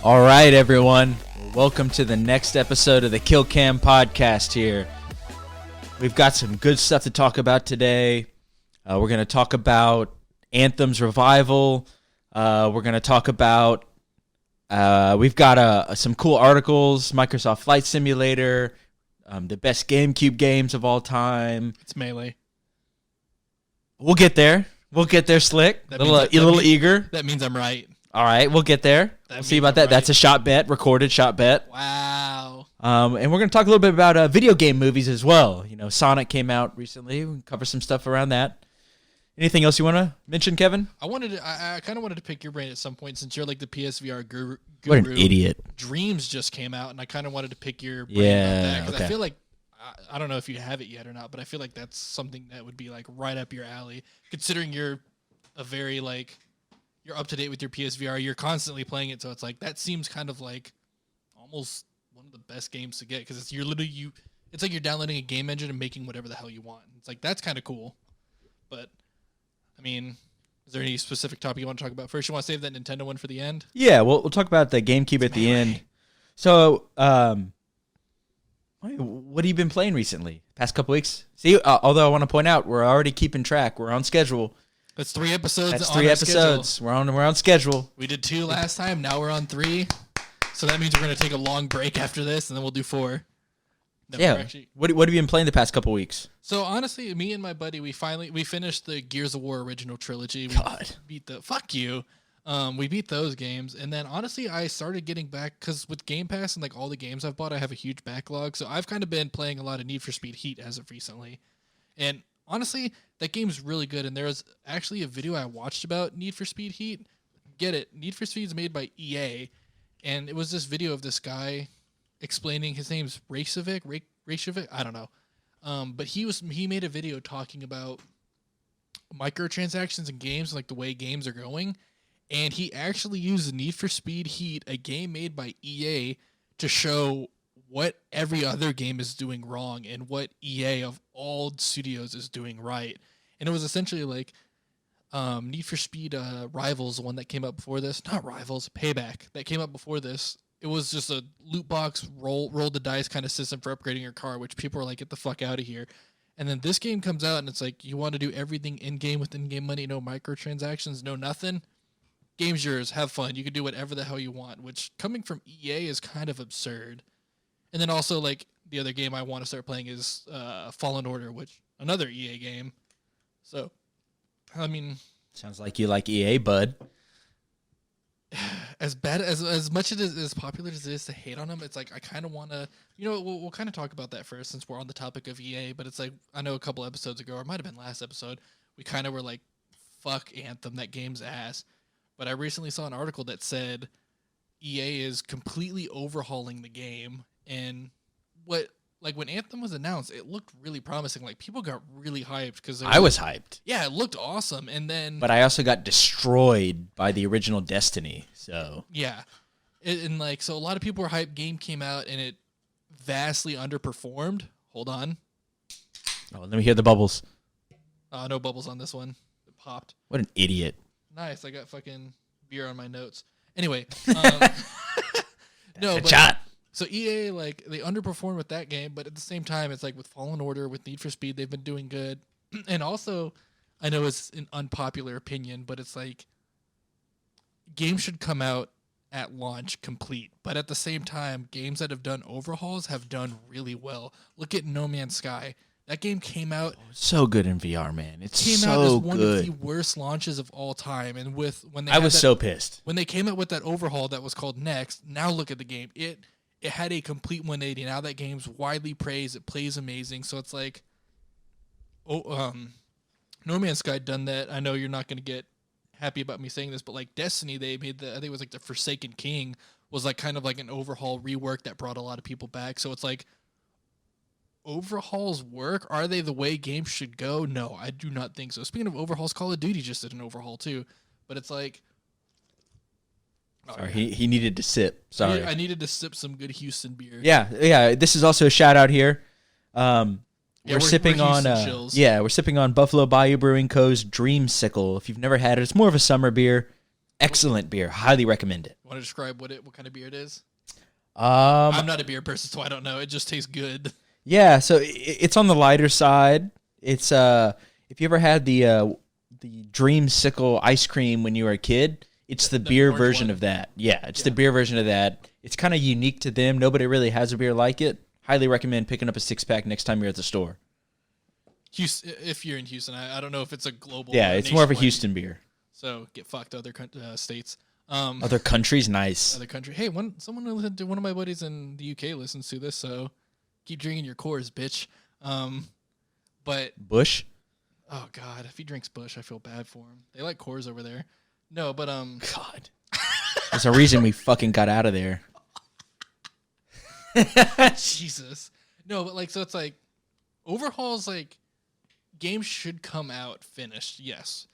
All right, everyone. Welcome to the next episode of the KillCam Podcast here. We've got some good stuff to talk about today. We're going to talk about Anthem's revival. We're going to talk about, we've got some cool articles, Microsoft Flight Simulator, the best GameCube games of all time. It's Melee. We'll get there. We'll get there, Slick. A little eager. That means I'm right. All right, we'll get there. We'll see about that. Right. That's a shot bet, recorded shot bet. Wow. And we're going to talk a little bit about video game movies as well. You know, Sonic came out recently. We can cover some stuff around that. Anything else you want to mention, Kevin? I kind of wanted to pick your brain at some point since you're like the PSVR guru. What an idiot. Dreams just came out, and I kind of wanted to pick your brain about that because I feel like, I don't know if you have it yet or not, but I feel like that's something that would be like right up your alley, considering you're a very like... You're up to date with your PSVR. You're constantly playing it, so it's like that seems kind of like almost one of the best games to get because it's It's like you're downloading a game engine and making whatever the hell you want. It's like that's kind of cool. But I mean, is there any specific topic you want to talk about first? You want to save that Nintendo one for the end? Yeah, we'll talk about the GameCube at the end. So, what have you been playing recently? Past couple weeks? See, although I want to point out, we're already keeping track. We're on schedule. That's 3 episodes. That's 3 episodes. Schedule. We're on schedule. We did 2 last time. Now we're on 3. So that means we're gonna take a long break after this, and then we'll do 4. What have you been playing the past couple weeks? So honestly, me and my buddy, we finished the Gears of War original trilogy. We we beat those games, and then honestly, I started getting back because with Game Pass and like all the games I've bought, I have a huge backlog. So I've kind of been playing a lot of Need for Speed Heat as of recently, and honestly, that game's really good, and there's actually a video I watched about Need for Speed Heat. Get it? Need for Speed is made by EA, and it was this video of this guy explaining, his name's Reykjavik, I don't know. But he made a video talking about microtransactions in games, like the way games are going, and he actually used Need for Speed Heat, a game made by EA, to show what every other game is doing wrong and what EA of all studios is doing right. And it was essentially like Need for Speed Rivals, the one that came out before this. Not Rivals, Payback, that came out before this. It was just a loot box, roll the dice kind of system for upgrading your car, which people are like, get the fuck out of here. And then this game comes out and it's like, you want to do everything in-game with in-game money, no microtransactions, no nothing. Game's yours, have fun. You can do whatever the hell you want, which coming from EA is kind of absurd. And then also, like, the other game I want to start playing is Fallen Order, which another EA game. So, I mean... Sounds like you like EA, bud. As much as popular as it is to hate on them, it's like, I kind of want to... You know, we'll kind of talk about that first, since we're on the topic of EA, but it's like, I know a couple episodes ago, or it might have been last episode, we kind of were like, fuck Anthem, that game's ass. But I recently saw an article that said EA is completely overhauling the game. And when Anthem was announced, it looked really promising. Like, people got really hyped because I was hyped. Yeah, it looked awesome. And then, but I also got destroyed by the original Destiny. So yeah, so a lot of people were hyped. Game came out and it vastly underperformed. Hold on. Oh, let me hear the bubbles. No bubbles on this one. It popped. What an idiot. Nice. I got fucking beer on my notes. Anyway, no, shot. So EA, like, they underperformed with that game, but at the same time, it's like with Fallen Order, with Need for Speed, they've been doing good. And also, I know it's an unpopular opinion, but it's like, games should come out at launch complete. But at the same time, games that have done overhauls have done really well. Look at No Man's Sky. That game came out... so good in VR, man. It's so good. Came out as one of the worst launches of all time. And I was so pissed. When they came out with that overhaul that was called Next, now look at the game. It had a complete 180. Now that game's widely praised. It plays amazing. So it's like, No Man's Sky done that. I know you're not going to get happy about me saying this, but like Destiny, they made I think it was like the Forsaken King was like kind of like an overhaul rework that brought a lot of people back. So it's like, overhauls work? Are they the way games should go? No, I do not think so. Speaking of overhauls, Call of Duty just did an overhaul too. But it's like... Sorry, he needed to sip. Sorry. I needed to sip some good Houston beer. Yeah. This is also a shout out here. We're sipping on Buffalo Bayou Brewing Co.'s Dreamsicle. If you've never had it, it's more of a summer beer. Excellent beer. Highly recommend it. Want to describe what kind of beer it is? I'm not a beer person, so I don't know. It just tastes good. Yeah, so it's on the lighter side. It's if you ever had the Dreamsicle ice cream when you were a kid, it's the beer version of that. Yeah, it's the beer version of that. It's kind of unique to them. Nobody really has a beer like it. Highly recommend picking up a 6-pack next time you're at the store. Houston, if you're in Houston, I don't know if it's a global. Yeah, it's more of a Houston beer. So get fucked, other states. Other countries, nice. Other country. Hey, one of my buddies in the UK listens to this, so keep drinking your Coors, bitch. But Bush. Oh God, if he drinks Bush, I feel bad for him. They like Coors over there. No, but God, there's a reason we fucking got out of there. Jesus. No, but like, so it's like overhauls. Like, games should come out finished, yes.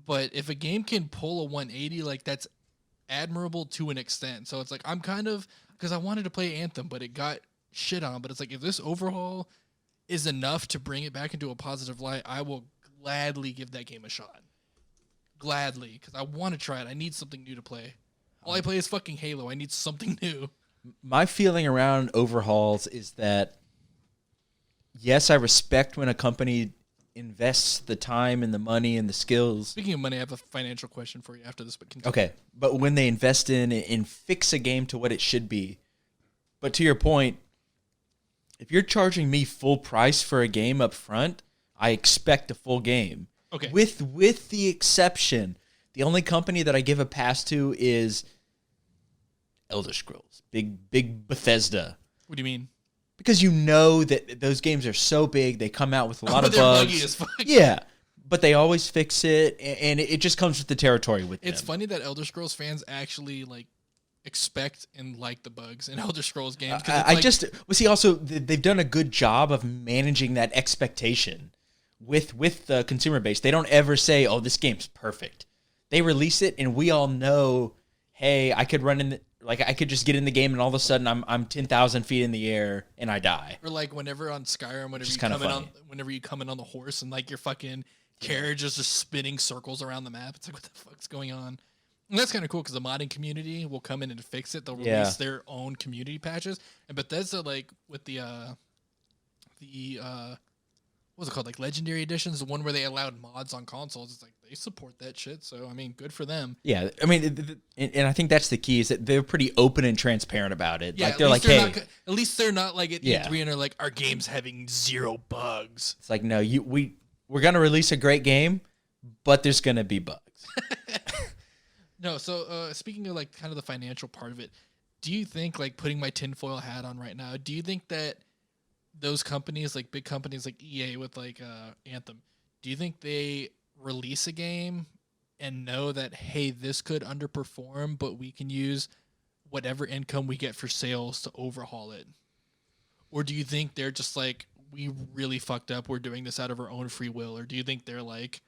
But if a game can pull a 180, like that's admirable to an extent. So it's like I'm kind of, because I wanted to play Anthem, but it got shit on. But it's like if this overhaul is enough to bring it back into a positive light, I will gladly give that game a shot. Gladly, because I want to try it. I need something new to play. All I play is fucking Halo. I need something new. My feeling around overhauls is that, yes, I respect when a company invests the time and the money and the skills. Speaking of money, I have a financial question for you after this, but continue. Okay, but when they invest in and fix a game to what it should be. But to your point, if you're charging me full price for a game up front, I expect a full game. Okay. With the exception, the only company that I give a pass to is Elder Scrolls. Big Bethesda. What do you mean? Because you know that those games are so big, they come out with a lot of they're bugs. buggy as fuck. Yeah, but they always fix it, and it just comes with the territory with them. It's funny that Elder Scrolls fans actually like expect and like the bugs in Elder Scrolls games. They've done a good job of managing that expectation with the consumer base. They don't ever say, "Oh, this game's perfect." They release it, and we all know, hey, I could run in. I could just get in the game and all of a sudden I'm 10,000 feet in the air and I die. Or like whenever on Skyrim, whenever you come in on the horse and like your fucking carriage is just spinning circles around the map. It's like, what the fuck's going on? And that's kind of cool because the modding community will come in and fix it. They'll release their own community patches. And Bethesda, like with the what's it called? Like Legendary Editions, the one where they allowed mods on consoles. It's like they support that shit. So, I mean, good for them. Yeah. I mean, and I think that's the key is that they're pretty open and transparent about it. Yeah, like, they're like, hey. At least they're not like at E3 and they're like, our game's having 0 bugs. It's like, no, we're going to release a great game, but there's going to be bugs. No, so speaking of like kind of the financial part of it, do you think, like putting my tinfoil hat on right now, do you think that those companies, like big companies like EA with like Anthem, do you think they release a game and know that, hey, this could underperform, but we can use whatever income we get for sales to overhaul it? Or do you think they're just like, we really fucked up, we're doing this out of our own free will? Or do you think they're like,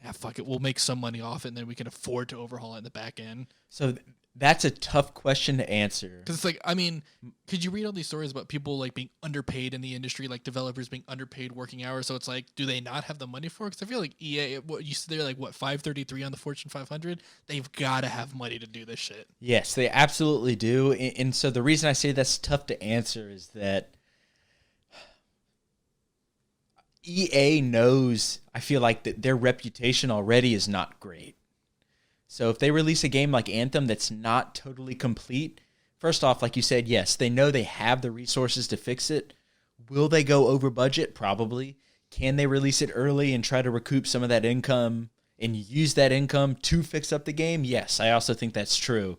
yeah, fuck it, we'll make some money off it and then we can afford to overhaul it in the back end? So that's a tough question to answer. Because it's like, I mean, could you read all these stories about people like being underpaid in the industry, like developers being underpaid working hours? So it's like, do they not have the money for it? Because I feel like EA, they're like, 533 on the Fortune 500? They've got to have money to do this shit. Yes, they absolutely do. And so the reason I say that's tough to answer is that EA knows, I feel like, that their reputation already is not great. So if they release a game like Anthem that's not totally complete, first off, like you said, yes, they know they have the resources to fix it. Will they go over budget? Probably. Can they release it early and try to recoup some of that income and use that income to fix up the game? Yes, I also think that's true.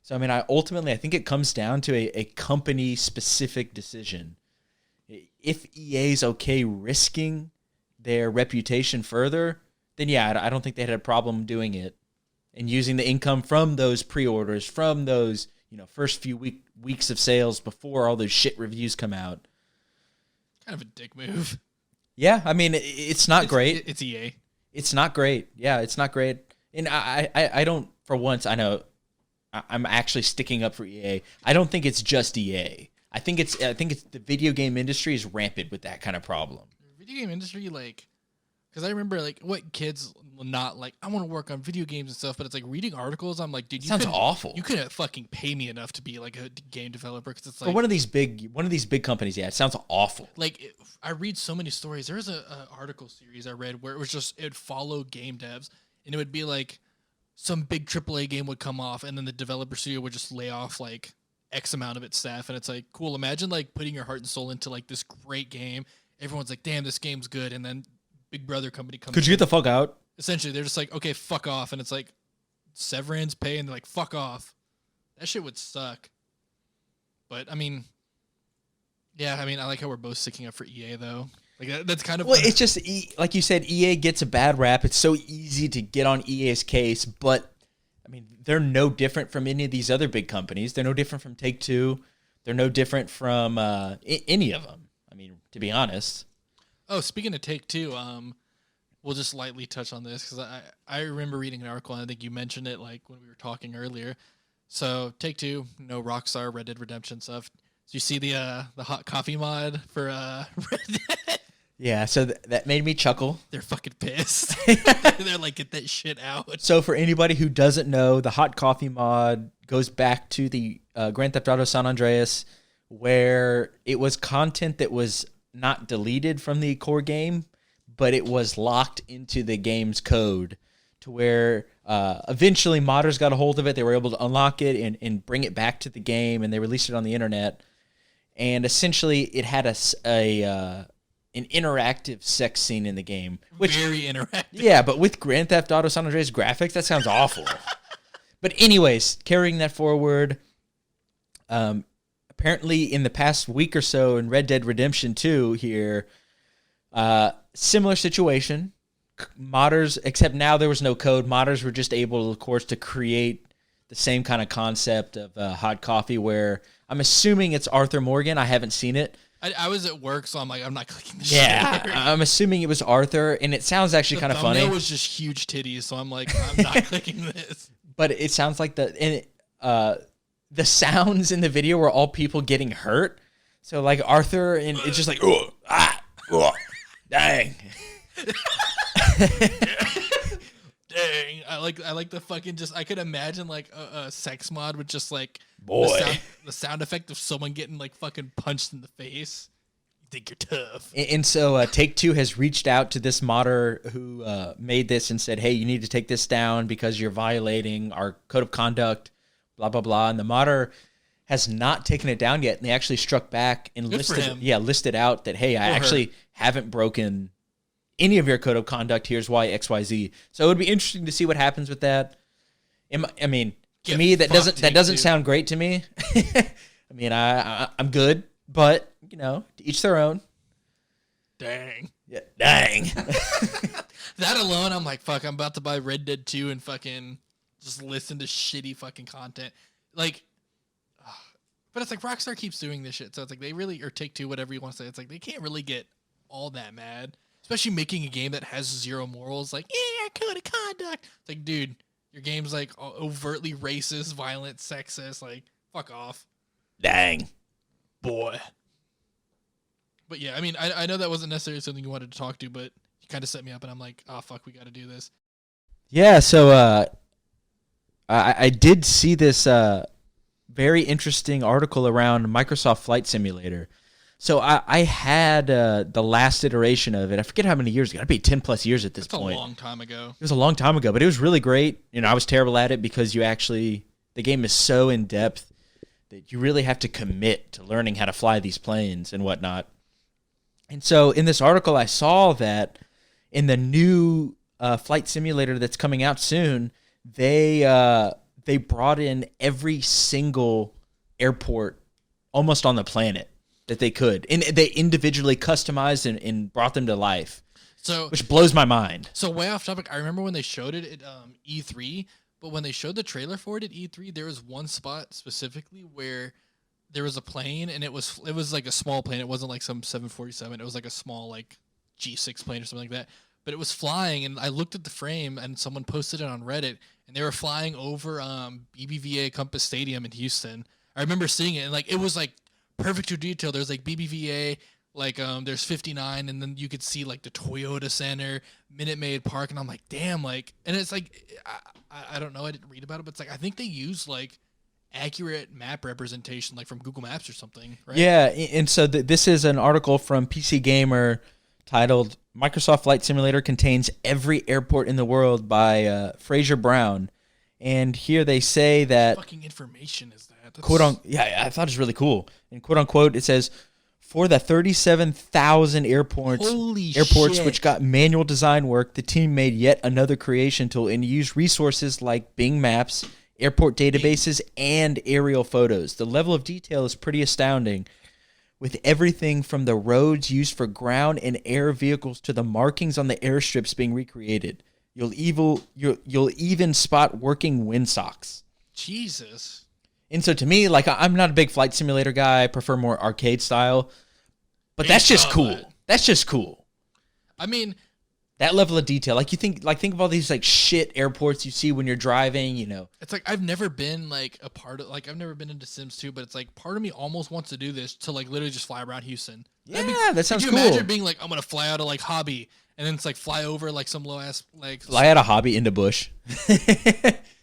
So, I mean, I think it comes down to a company-specific decision. If EA's okay risking their reputation further, then yeah, I don't think they had a problem doing it. And using the income from those pre-orders, from those first few weeks of sales before all those shit reviews come out. Kind of a dick move. Yeah, I mean, it's not great. It's EA. It's not great. Yeah, it's not great. And I don't, for once, I know I'm actually sticking up for EA. I don't think it's just EA. I think it's the video game industry is rampant with that kind of problem. The video game industry, like, Because I remember like what kids not like. I want to work on video games and stuff, but it's like reading articles. I'm like, dude, sounds awful. You couldn't fucking pay me enough to be like a game developer because it's like for one of these big companies. Yeah, it sounds awful. Like I read so many stories. There was a article series I read where it'd follow game devs, and it would be like some big AAA game would come off, and then the developer studio would just lay off like X amount of its staff, and it's like, cool. Imagine like putting your heart and soul into like this great game. Everyone's like, damn, this game's good, and then Big Brother company comes. Could you get the fuck out? Essentially, they're just like, okay, fuck off, and it's like severance pay, and they're like, fuck off. That shit would suck. But I mean, yeah, I mean, I like how we're both sticking up for EA though. Like that's kind of it's just like you said, EA gets a bad rap. It's so easy to get on EA's case, but I mean, they're no different from any of these other big companies. They're no different from Take-Two. They're no different from any of them. I mean, to be honest. Oh, speaking of Take-Two, we'll just lightly touch on this because I remember reading an article, and I think you mentioned it like when we were talking earlier. So Take-Two, Rockstar, Red Dead Redemption stuff. So you see the hot coffee mod for Red Dead? Yeah, so that made me chuckle. They're fucking pissed. They're like, get that shit out. So for anybody who doesn't know, the hot coffee mod goes back to the Grand Theft Auto San Andreas, where it was content that was not deleted from the core game, but it was locked into the game's code to where eventually modders got a hold of it. They were able to unlock it and bring it back to the game, and they released it on the internet. And essentially it had an interactive sex scene in the game. Which, very interactive. Yeah, but with Grand Theft Auto San Andreas graphics, that sounds awful. But anyways, carrying that forward, apparently in the past week or so in Red Dead Redemption 2 here, similar situation. Modders, except now there was no code. Modders were just able, of course, to create the same kind of concept of hot coffee where I'm assuming it's Arthur Morgan. I haven't seen it. I was at work, so I'm like, I'm not clicking the Yeah, shit. I'm assuming it was Arthur, and it sounds actually kind of funny. The thumbnail was just huge titties, so I'm like, I'm not clicking this. But it sounds like the sounds in the video were all people getting hurt. So like Arthur, and it's just like, dang. Dang, I like the fucking just. I could imagine like a sex mod with just like boy the sound effect of someone getting like fucking punched in the face. You think you're tough. And so Take-Two has reached out to this modder who made this and said, hey, you need to take this down because you're violating our code of conduct, blah, blah, blah. And the modder has not taken it down yet. And they actually struck back and listed out that, hey, I actually haven't broken any of your code of conduct. Here's why XYZ. So it would be interesting to see what happens with that. I mean, to me, that doesn't sound great to me. I mean, I'm good, but to each their own. Dang. Yeah, dang. That alone, I'm like, fuck, I'm about to buy Red Dead 2 and fucking just listen to shitty fucking content. Like, but it's like Rockstar keeps doing this shit. So it's like they really, or Take-Two, whatever you want to say, it's like they can't really get all that mad. Especially making a game that has zero morals. Like, yeah, code of conduct. It's like, dude, your game's like overtly racist, violent, sexist. Like, fuck off. Dang. Boy. But yeah, I mean, I know that wasn't necessarily something you wanted to talk to, but you kind of set me up, and I'm like, oh, fuck, we got to do this. Yeah, so I did see this very interesting article around Microsoft Flight Simulator. So I had the last iteration of it. I forget how many years ago. It'd be 10 plus years at this point. It's a long time ago. It was a long time ago, but it was really great. I was terrible at it because the game is so in depth that you really have to commit to learning how to fly these planes and whatnot. And so in this article, I saw that in the new flight simulator that's coming out soon, they brought in every single airport almost on the planet that they could, and they individually customized and brought them to life. So, which blows my mind. So way off topic, I remember when they showed it at E3, but when they showed the trailer for it at E3, there was one spot specifically where there was a plane, and it was like a small plane. It wasn't like some 747. It was like a small like G6 plane or something like that. But it was flying, and I looked at the frame, and someone posted it on Reddit, and they were flying over BBVA Compass Stadium in Houston. I remember seeing it, and like it was like perfect to detail. There's like BBVA, Like there's 59, and then you could see like the Toyota Center, Minute Maid Park, and I'm like, damn, like, and it's like, I don't know, I didn't read about it, but it's like I think they use like accurate map representation, like from Google Maps or something, right? Yeah, and so this is an article from PC Gamer titled "Microsoft Flight Simulator contains every airport in the world" by Fraser Brown, and here they say that What fucking information is that? That's... quote on yeah, I thought it was really cool. And quote unquote, it says, for the 37,000 airports shit. which got manual design work, the team made yet another creation tool and used resources like Bing Maps, airport databases, and aerial photos. The level of detail is pretty astounding, with everything from the roads used for ground and air vehicles to the markings on the airstrips being recreated. You'll even spot working windsocks. Jesus. And so to me, like, I'm not a big flight simulator guy. I prefer more arcade style. But that's just cool. That's just cool. I mean, that level of detail. Like, think of all these like shit airports you see when you're driving, you know. It's like I've never been like a part of, like, I've never been into Sims 2, but it's like part of me almost wants to do this to like literally just fly around Houston. Yeah, that sounds cool. Could you imagine being like, I'm gonna fly out of like Hobby, and then it's like fly over like some low ass like fly out of Hobby into Bush.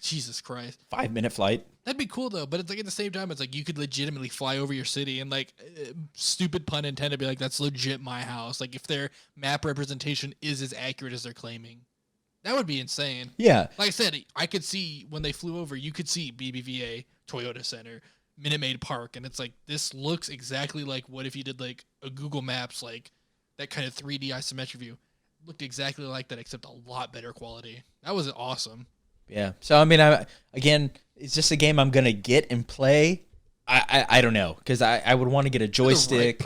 Jesus Christ. 5-minute flight. That'd be cool though, but it's like at the same time, it's like you could legitimately fly over your city and like, stupid pun intended, be like, that's legit my house. Like if their map representation is as accurate as they're claiming, that would be insane. Yeah. Like I said, I could see when they flew over, you could see BBVA, Toyota Center, Minute Maid Park, and it's like, this looks exactly like what if you did like a Google Maps, like that kind of 3D isometric view. Looked exactly like that, except a lot better quality. That was awesome. Yeah. So I mean, again, it's just a game I'm gonna get and play. I don't know, because I would want to get a joystick.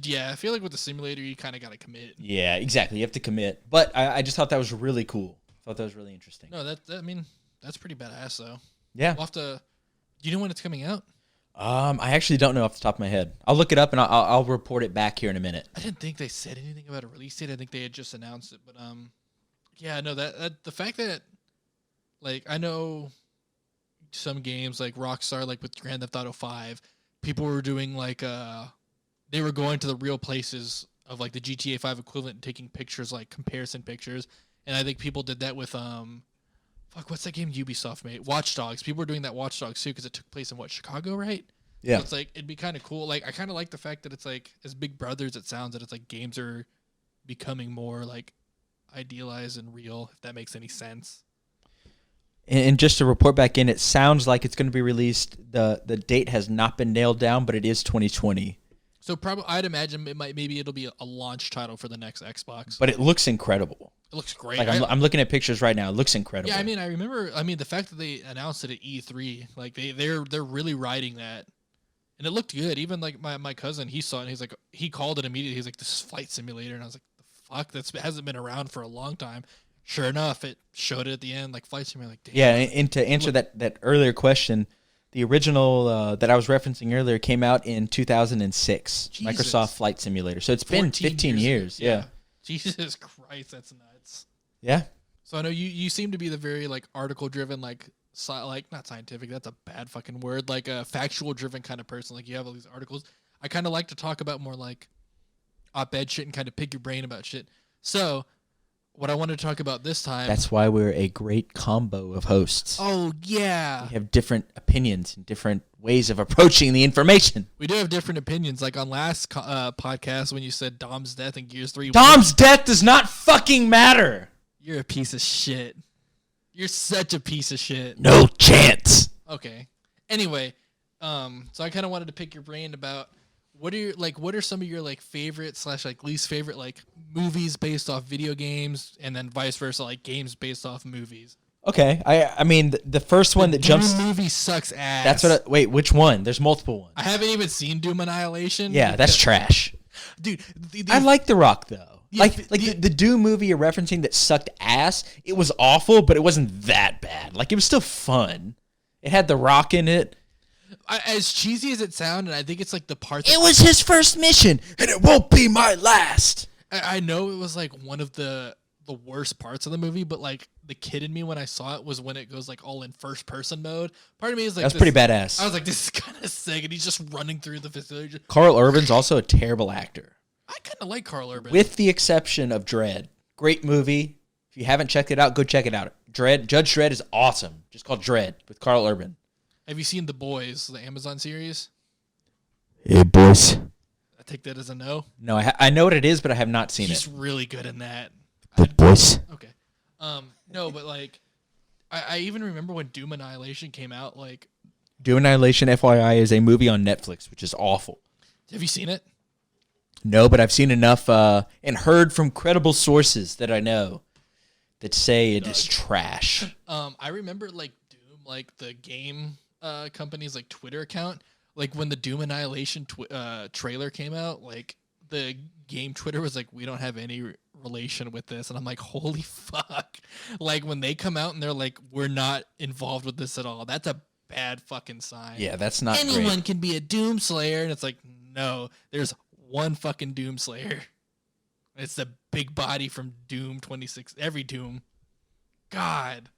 Yeah, I feel like with the simulator, you kind of got to commit. Yeah, exactly. You have to commit. But I just thought that was really cool. I thought that was really interesting. No, I mean, that's pretty badass though. Yeah. We'll have to. Do you know when it's coming out? I actually don't know off the top of my head. I'll look it up and I'll report it back here in a minute. I didn't think they said anything about a release date. I think they had just announced it, but yeah, no, that the fact that, like, I know some games like Rockstar, like with Grand Theft Auto 5, people were doing like they were going to the real places of like the GTA 5 equivalent and taking pictures, like comparison pictures, and I think people did that with what's that game Ubisoft made? Watch Dogs. People were doing that Watch Dogs too because it took place in Chicago, right? Yeah. So it's like, it'd be kind of cool. Like, I kind of like the fact that it's like, as Big Brother as it sounds, that it's like games are becoming more like idealized and real, if that makes any sense. And just to report back in, it sounds like it's going to be released. The date has not been nailed down, but it is 2020. So probably, I'd imagine maybe it'll be a launch title for the next Xbox. But it looks incredible. It looks great. Like I'm looking at pictures right now. It looks incredible. Yeah, I mean, I remember. I mean, the fact that they announced it at E3, like they're really riding that, and it looked good. Even like my cousin, he saw it, and he's like, he called it immediately. He's like, this is Flight Simulator, and I was like, the fuck, that hasn't been around for a long time. Sure enough, it showed it at the end, like Flight Simulator. Like, damn. Yeah, and to answer that earlier question, the original that I was referencing earlier came out in 2006. Jesus. Microsoft Flight Simulator. So it's been 15 years. Yeah. Jesus Christ, that's nuts. Yeah. So I know you seem to be the very like article driven, like not scientific. That's a bad fucking word. Like a factual driven kind of person. Like you have all these articles. I kind of like to talk about more like op-ed shit and kind of pick your brain about shit. So what I wanted to talk about this time. That's why we're a great combo of hosts. Oh, yeah. We have different opinions and different ways of approaching the information. We do have different opinions. Like on last podcast when you said Dom's death in Gears 3. Dom's death does not fucking matter. You're a piece of shit. You're such a piece of shit. No chance. Okay. Anyway, so I kind of wanted to pick your brain about what are some of your like favorite / like least favorite like movies based off video games, and then vice versa, like games based off movies. Okay, I mean the first one that jumps. Doom movie sucks ass. That's what. Wait, which one? There's multiple ones. I haven't even seen Doom Annihilation. Yeah, that's trash, dude. I like The Rock though. Yeah, the Doom movie you're referencing that sucked ass. It was awful, but it wasn't that bad. Like it was still fun. It had The Rock in it. As cheesy as it sounded, I think it's like the part. It was his first mission, and it won't be my last. I know it was like one of the worst parts of the movie, but like the kid in me when I saw it was when it goes like all in first person mode. Part of me is like, that's pretty badass. I was like, this is kind of sick, and he's just running through the facility. Carl Urban's also a terrible actor. I kind of like Carl Urban. With the exception of Dredd. Great movie. If you haven't checked it out, go check it out. Judge Dredd is awesome. Just called Dredd with Carl Urban. Have you seen The Boys, the Amazon series? Hey, boys. I take that as a no. No, I know what it is, but I have not seen He's it. really good in that. The boys. Okay. No, but like, I even remember when Doom Annihilation came out. Like, Doom Annihilation, FYI, is a movie on Netflix, which is awful. have you seen it? No, but I've seen enough and heard from credible sources that I know that say it is trash. I remember like Doom, like the game company's like Twitter account. Like when the Doom Annihilation trailer came out, like the game Twitter was like, we don't have any relation with this. And I'm like, holy fuck. Like when they come out and they're like, we're not involved with this at all. That's a bad fucking sign. Yeah, that's not Anyone great. can be a Doom Slayer. And it's like, no, there's one fucking Doom Slayer. It's the big body from Doom 26. Every Doom. God.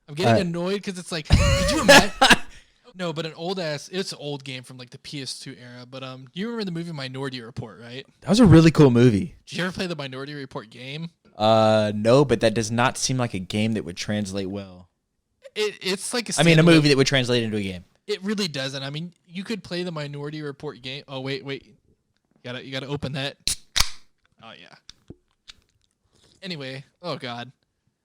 I'm getting annoyed because it's like, could you imagine? No, but it's an old game from like the PS2 era. But you remember the movie Minority Report, right? That was a really cool movie. Did you ever play the Minority Report game? No, but that does not seem like a game that would translate well. It's like a movie that would translate into a game. It really doesn't. I mean, you could play the Minority Report game. Oh wait, you gotta open that. Oh yeah. Anyway, oh god,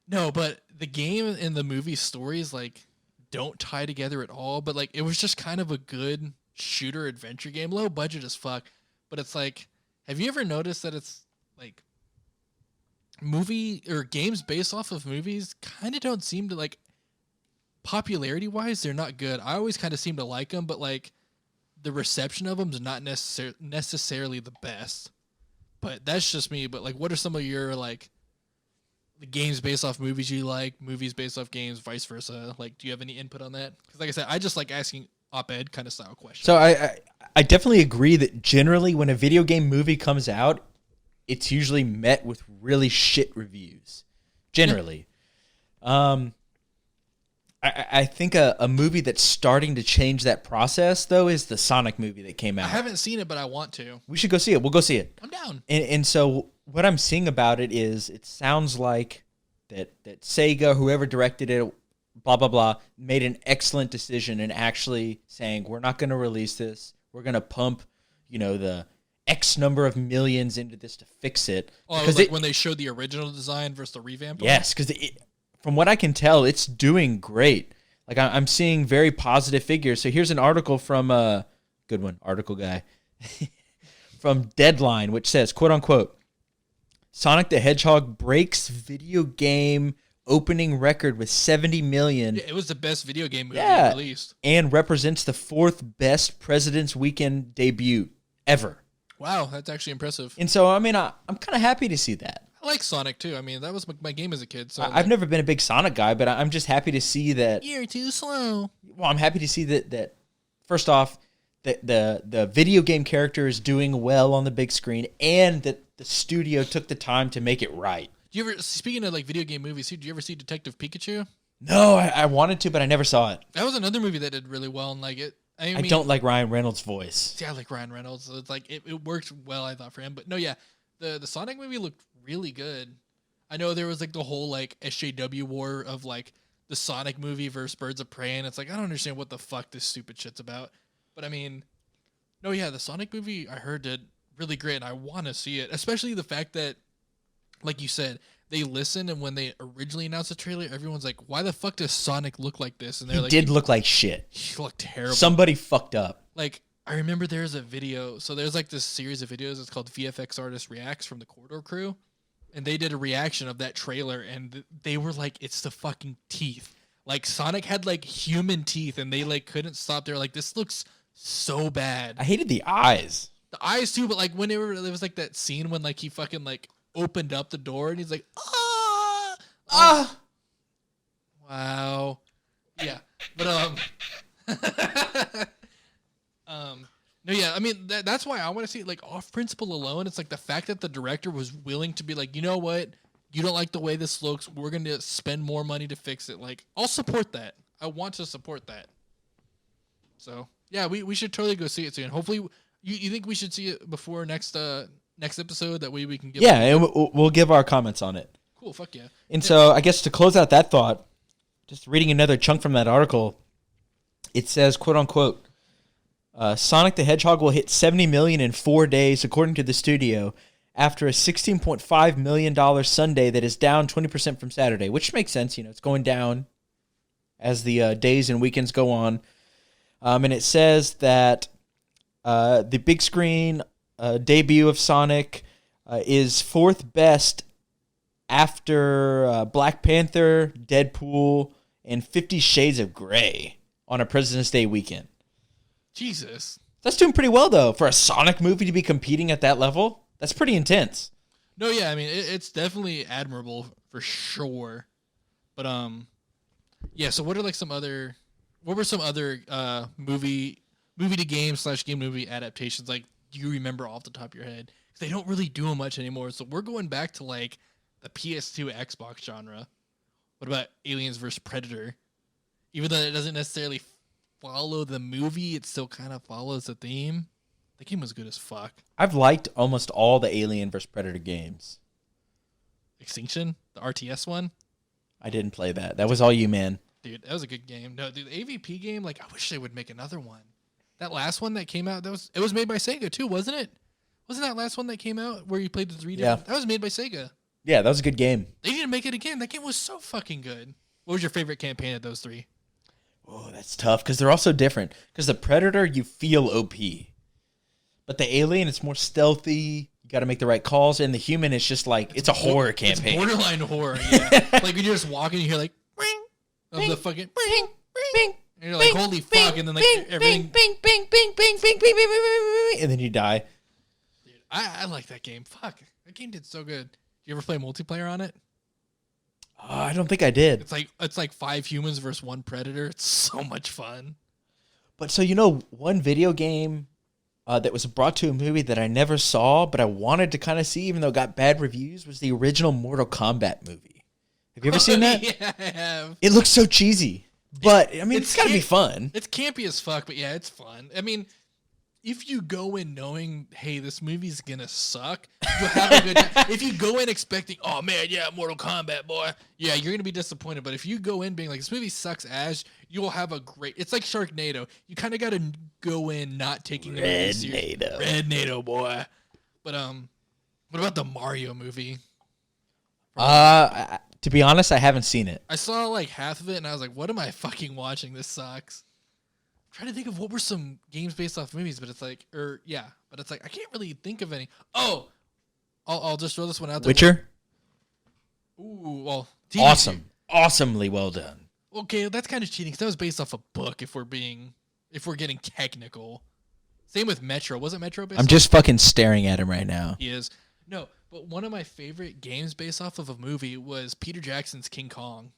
no, but the game and the movie stories like don't tie together at all. But like it was just kind of a good shooter adventure game, low budget as fuck. But it's like, have you ever noticed that it's like movie or games based off of movies kind of don't seem to like popularity wise they're not good. I always kind of seem to like them, but like the reception of them is not necessarily the best. But that's just me. But like, what are some of your like the games based off movies you like, movies based off games, vice versa? Like, do you have any input on that? Because like I said, I just like asking op-ed kind of style questions. So I definitely agree that generally when a video game movie comes out, it's usually met with really shit reviews. Generally. I think a movie that's starting to change that process, though, is the Sonic movie that came out. I haven't seen it, but I want to. We should go see it. We'll go see it. I'm down. And so what I'm seeing about it is it sounds like that Sega, whoever directed it, blah, blah, blah, made an excellent decision in actually saying, we're not going to release this. We're going to pump, the X number of millions into this to fix it. Oh, like when they showed the original design versus the revamped one? Yes, because from what I can tell, it's doing great. Like I'm seeing very positive figures. So here's an article from good one, article guy, from Deadline, which says, quote unquote, Sonic the Hedgehog breaks video game opening record with 70 million. Yeah, it was the best video game movie released. And represents the fourth best President's Weekend debut ever. Wow, that's actually impressive. And so, I mean, I'm kind of happy to see that. I like Sonic, too. I mean, that was my game as a kid. So I've never been a big Sonic guy, but I'm just happy to see that. You're too slow. Well, I'm happy to see that first off, that the video game character is doing well on the big screen, and that the studio took the time to make it right. Do you ever, speaking of like video game movies, did you ever see Detective Pikachu? No, I wanted to, but I never saw it. That was another movie that did really well, and like it. I don't like Ryan Reynolds' voice. Yeah, I like Ryan Reynolds. So it's like it worked well, I thought, for him. But no, yeah, the Sonic movie looked really good. I know there was like the whole like SJW war of like the Sonic movie versus Birds of Prey, and it's like I don't understand what the fuck this stupid shit's about. But I mean, no, yeah, the Sonic movie I heard did really great, and I want to see it, especially the fact that, like you said, they listened, and when they originally announced the trailer, everyone's like, "Why the fuck does Sonic look like this?" And they're like, "He did look like shit. He looked terrible. Somebody fucked up." Like I remember there's a video. So there's like this series of videos. It's called VFX Artist Reacts from the Corridor Crew. And they did a reaction of that trailer, and they were like, it's the fucking teeth. Like, Sonic had, like, human teeth, and they, like, couldn't stop. They were like, this looks so bad. I hated the eyes. The eyes, too, but, like, whenever there was, like, that scene when, like, he fucking, like, opened up the door, and he's like, ah! Ah! Wow. Yeah. But, no, yeah, I mean, that's why I want to see it, like, off principle alone. It's like the fact that the director was willing to be like, you know what? You don't like the way this looks. We're going to spend more money to fix it. Like, I'll support that. I want to support that. So, yeah, we should totally go see it soon. Hopefully, you think we should see it before next next episode? That way we can give. Yeah, and we'll give our comments on it. Cool. Fuck yeah. And so I guess to close out that thought, just reading another chunk from that article, it says, quote unquote, Sonic the Hedgehog will hit 70 million in 4 days, according to the studio, after a $16.5 million Sunday that is down 20% from Saturday, which makes sense. It's going down as the days and weekends go on. And it says that the big screen debut of Sonic is fourth best after Black Panther, Deadpool, and 50 Shades of Grey on a President's Day weekend. Jesus. That's doing pretty well, though, for a Sonic movie to be competing at that level. That's pretty intense. No, yeah, I mean, it's definitely admirable for sure. But, yeah, so what were some other movie to game / game movie adaptations, like, do you remember off the top of your head? Because they don't really do them much anymore, so we're going back to, like, the PS2 Xbox genre. What about Aliens vs. Predator? Even though it doesn't necessarily follow the movie, it still kind of follows the theme. The game was good as fuck. I've liked almost all the Alien vs. Predator games. Extinction, the RTS one. I didn't play that. That was all you, man. Dude, that was a good game. No, dude, the AVP game, like, I wish they would make another one. That last one that came out, it was made by Sega too, wasn't it? Wasn't that last one that came out where you played the 3D? Yeah. That was made by Sega. Yeah, that was a good game. They need to make it again. That game was so fucking good. What was your favorite campaign of those three? Oh, that's tough because they're all so different. Because the Predator, you feel OP. But the Alien, it's more stealthy. You got to make the right calls. And the Human, it's just like, it's a horror campaign. It's borderline horror, yeah. Like when you're just walking, you hear like, ring, of the fucking, ring, ring. And you're like, holy fuck. And then like everything. Bing, bing, bing, bing, bing, bing, bing, bing, bing, and then you die. Dude, I like that game. Fuck. That game did so good. You ever play multiplayer on it? I don't think I did. It's like 5 humans versus 1 predator. It's so much fun. But so one video game that was brought to a movie that I never saw, but I wanted to kind of see, even though it got bad reviews, was the original Mortal Kombat movie. Have you ever seen that? Yeah, I have. It looks so cheesy, but I mean, it's got to be fun. It's campy as fuck, but yeah, it's fun. I mean, if you go in knowing, hey, this movie's gonna suck, you'll have a good time. If you go in expecting, oh man, yeah, Mortal Kombat, boy, yeah, you're gonna be disappointed. But if you go in being like, this movie sucks ass, you'll have a great. It's like Sharknado. You kind of got to go in not taking the movie seriously. Rednado, boy. But what about the Mario movie? To be honest, I haven't seen it. I saw like half of it, and I was like, what am I fucking watching? This sucks. Trying to think of what were some games based off movies, but it's like, I can't really think of any. Oh, I'll just throw this one out there. Witcher? Ooh, well, TV awesome. Awesomely well done. Okay, that's kind of cheating because that was based off a book. If we're getting technical, same with Metro. Wasn't Metro based? I'm just fucking staring at him right now. He is. No, but one of my favorite games based off of a movie was Peter Jackson's King Kong.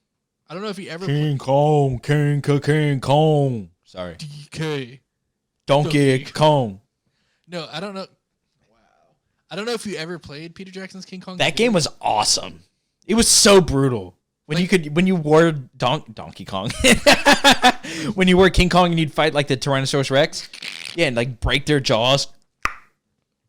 I don't know if you ever King Kong. Sorry. DK. Donkey Kong. No, I don't know. Wow. I don't know if you ever played Peter Jackson's King Kong. That game was awesome. It was so brutal. When you wore Donkey Kong. When you wore King Kong and you'd fight like the Tyrannosaurus Rex. Yeah, and like break their jaws.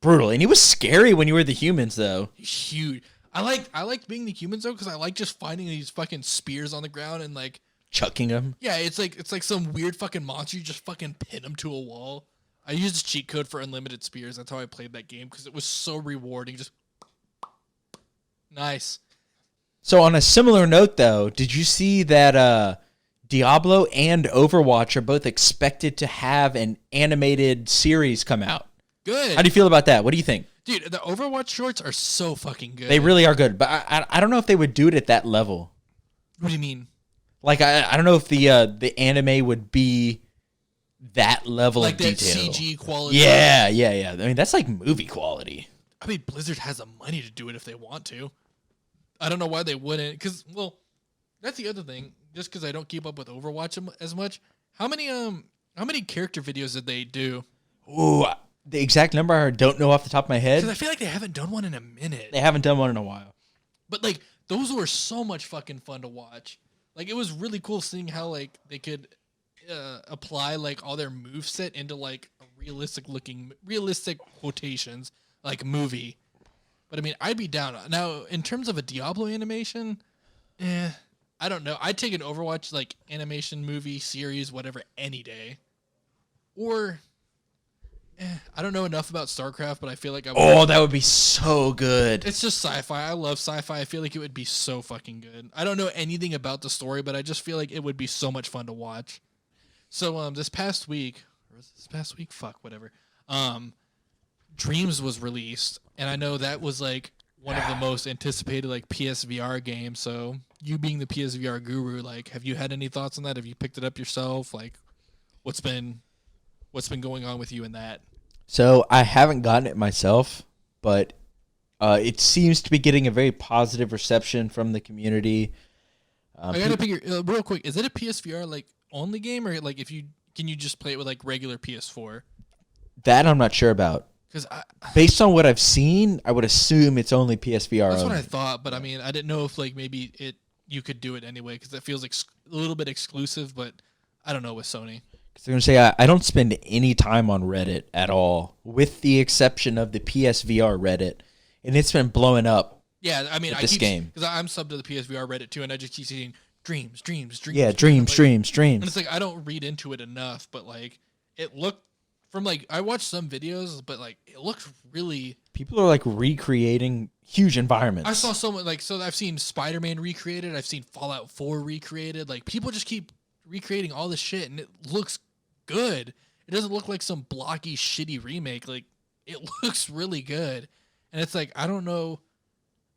Brutal. And he was scary when you were the humans though. He's huge. I liked being the humans though, because I like just finding these fucking spears on the ground and like chucking them. Yeah, it's like some weird fucking monster. You just fucking pin them to a wall. I used a cheat code for unlimited spears. That's how I played that game because it was so rewarding. Just nice. So on a similar note, though, did you see that Diablo and Overwatch are both expected to have an animated series come out? Good. How do you feel about that? What do you think? Dude, the Overwatch shorts are so fucking good. They really are good, but I don't know if they would do it at that level. What do you mean? Like, I don't know if the anime would be that level of detail. Like that CG quality. Yeah. I mean, that's like movie quality. I mean, Blizzard has the money to do it if they want to. I don't know why they wouldn't. Because, well, that's the other thing. Just because I don't keep up with Overwatch as much. How many character videos did they do? Ooh, the exact number I don't know off the top of my head. Because I feel like they haven't done one in a minute. They haven't done one in a while. But, like, those were so much fucking fun to watch. Like, it was really cool seeing how, like, they could apply, like, all their moveset into, like, a realistic quotations, like, movie. But I mean, I'd be down. Now, in terms of a Diablo animation, I don't know. I'd take an Overwatch like animation movie series, whatever, any day. Or I don't know enough about StarCraft, but I feel like I would. Oh, that would be so good. It's just sci-fi. I love sci-fi. I feel like it would be so fucking good. I don't know anything about the story, but I just feel like it would be so much fun to watch. So this past week, fuck, whatever. Dreams was released, and I know that was like one of the most anticipated like PSVR games. So you being the PSVR guru, like, have you had any thoughts on that? Have you picked it up yourself? Like, what's been going on with you in that? So I haven't gotten it myself, but it seems to be getting a very positive reception from the community. I gotta figure real quick. Is it a PSVR like only game, or like can you just play it with like regular PS4? That I'm not sure about. Because based on what I've seen, I would assume it's only PSVR. That's only. What I thought, but I mean, I didn't know if like maybe you could do it anyway because it feels like a little bit exclusive, but I don't know with Sony. Because I'm gonna say I don't spend any time on Reddit at all, with the exception of the PSVR Reddit, and it's been blowing up. Yeah, I mean, this game because I'm subbed to the PSVR Reddit too, and I just keep seeing dreams. Yeah, dreams. And it's like I don't read into it enough, but like it looked. From like I watched some videos, but like it looks really. People are like recreating huge environments. I saw someone like I've seen Spider-Man recreated. I've seen Fallout 4 recreated. Like people just keep recreating all this shit, and it looks good. It doesn't look like some blocky, shitty remake. Like it looks really good, and it's like I don't know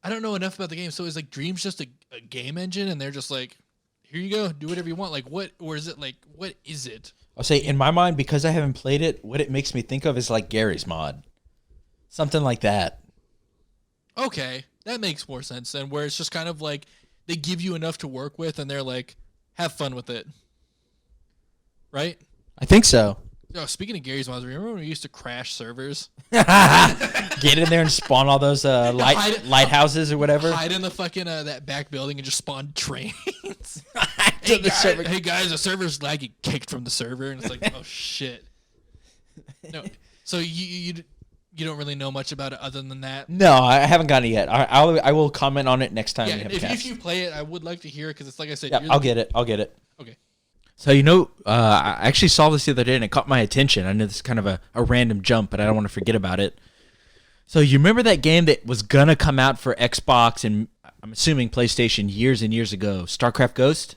enough about the game. So is like Dreams just a game engine, and they're just like, here you go, do whatever you want. Like what, or is it like what is it? I'll say in my mind, because I haven't played it, what it makes me think of is like Gary's Mod. Something like that. Okay, that makes more sense then, where it's just kind of like they give you enough to work with and they're like, have fun with it. Right? I think so. Oh, speaking of Gary's Mods, remember when we used to crash servers? Get in there and spawn all those lighthouses or whatever. Hide in the fucking that back building and just spawn trains. Hey guys, the server's lagging, kicked from the server, and it's like, oh shit. No, so you don't really know much about it other than that. No, I haven't gotten it yet. I will comment on it next time. Yeah, if you play it, I would like to hear it because it's like I said. Yeah, I'll get it. Okay. So I actually saw this the other day and it caught my attention. I know this is kind of a random jump, but I don't want to forget about it. So you remember that game that was gonna come out for Xbox and I'm assuming PlayStation years and years ago, StarCraft Ghost?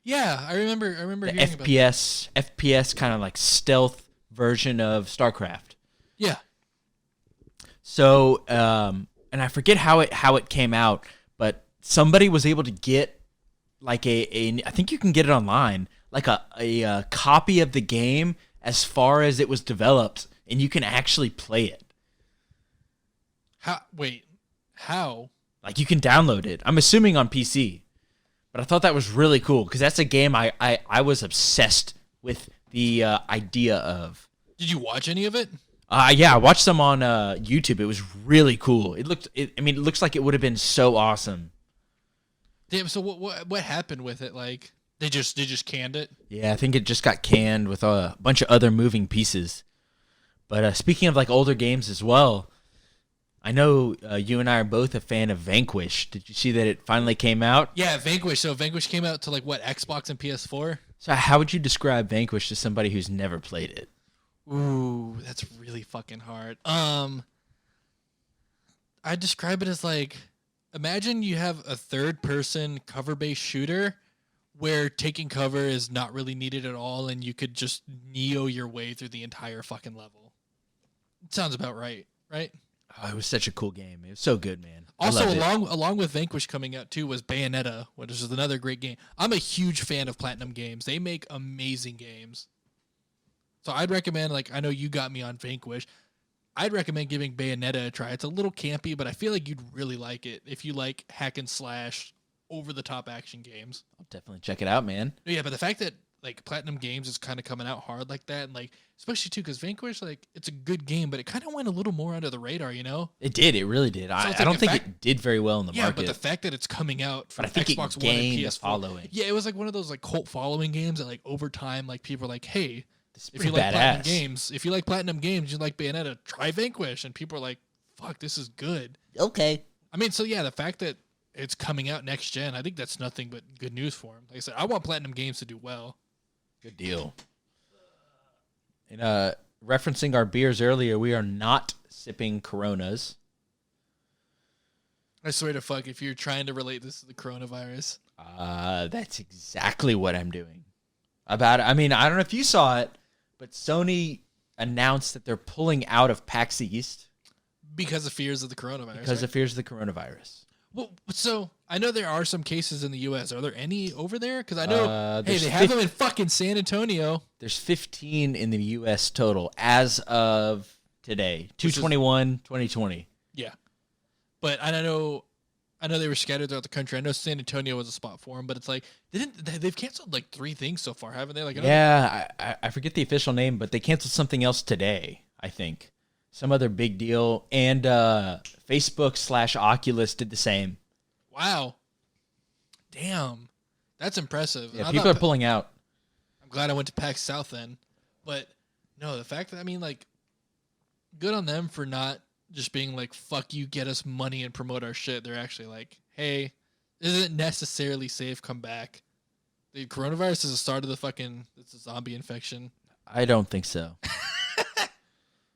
Yeah, I remember the hearing FPS kind of like stealth version of StarCraft. Yeah. So and I forget how it came out, but somebody was able to get like I think you can get it online, like a copy of the game as far as it was developed, and you can actually play it. How? Like you can download it. I'm assuming on PC. But I thought that was really cool because that's a game I was obsessed with the idea of. Did you watch any of it? Yeah, I watched some on YouTube. It was really cool. It looks like it would have been so awesome. Damn. So what happened with it? Like they just canned it? Yeah, I think it just got canned with a bunch of other moving pieces. But speaking of like older games as well, I know you and I are both a fan of Vanquish. Did you see that it finally came out? Yeah, Vanquish. So Vanquish came out to like what, Xbox and PS4? So how would you describe Vanquish to somebody who's never played it? Ooh, that's really fucking hard. I describe it as like, imagine you have a third-person cover-based shooter where taking cover is not really needed at all, and you could just Neo your way through the entire fucking level. It sounds about right? Oh, it was such a cool game. It was so good, man. Also, along with Vanquish coming out too was Bayonetta, which is another great game. I'm a huge fan of Platinum Games. They make amazing games. So I'd recommend, like, I know you got me on Vanquish. I'd recommend giving Bayonetta a try. It's a little campy, but I feel like you'd really like it if you like hack and slash, over-the-top action games. I'll definitely check it out, man. Yeah, but the fact that like Platinum Games is kind of coming out hard like that, and like especially too because Vanquish, like, it's a good game, but it kind of went a little more under the radar, you know? It did. It really did. I don't think it did very well in the market. Yeah, but the fact that it's coming out for Xbox One and PS4, following. Yeah, it was like one of those like cult following games that like over time, like people are like, hey, if you like Platinum Games, you like Bayonetta, try Vanquish, and people are like, fuck, this is good. Okay. I mean, so yeah, the fact that it's coming out next gen, I think that's nothing but good news for him. Like I said, I want Platinum Games to do well. Good deal. And referencing our beers earlier, we are not sipping Coronas. I swear to fuck, if you're trying to relate this to the coronavirus. That's exactly what I'm doing. I mean, I don't know if you saw it, but Sony announced that they're pulling out of PAX East. Because of fears of the coronavirus. Because of fears of the coronavirus. Well, so I know there are some cases in the U.S. Are there any over there? Because I know, hey, they have them in fucking San Antonio. There's 15 in the U.S. total as of today, 2/21/2020. Yeah, but I know they were scattered throughout the country. I know San Antonio was a spot for them, but it's like they've canceled like 3 things so far, haven't they? Like, I forget the official name, but they canceled something else today. I think. Some other big deal. And Facebook/Oculus did the same. Wow. Damn. That's impressive. Yeah, people are pulling out. I'm glad I went to PAX South then. But, no, the fact that, I mean, like, good on them for not just being like, fuck you, get us money and promote our shit. They're actually like, hey, this isn't necessarily safe, come back. The coronavirus is the start of it's a zombie infection. I don't think so.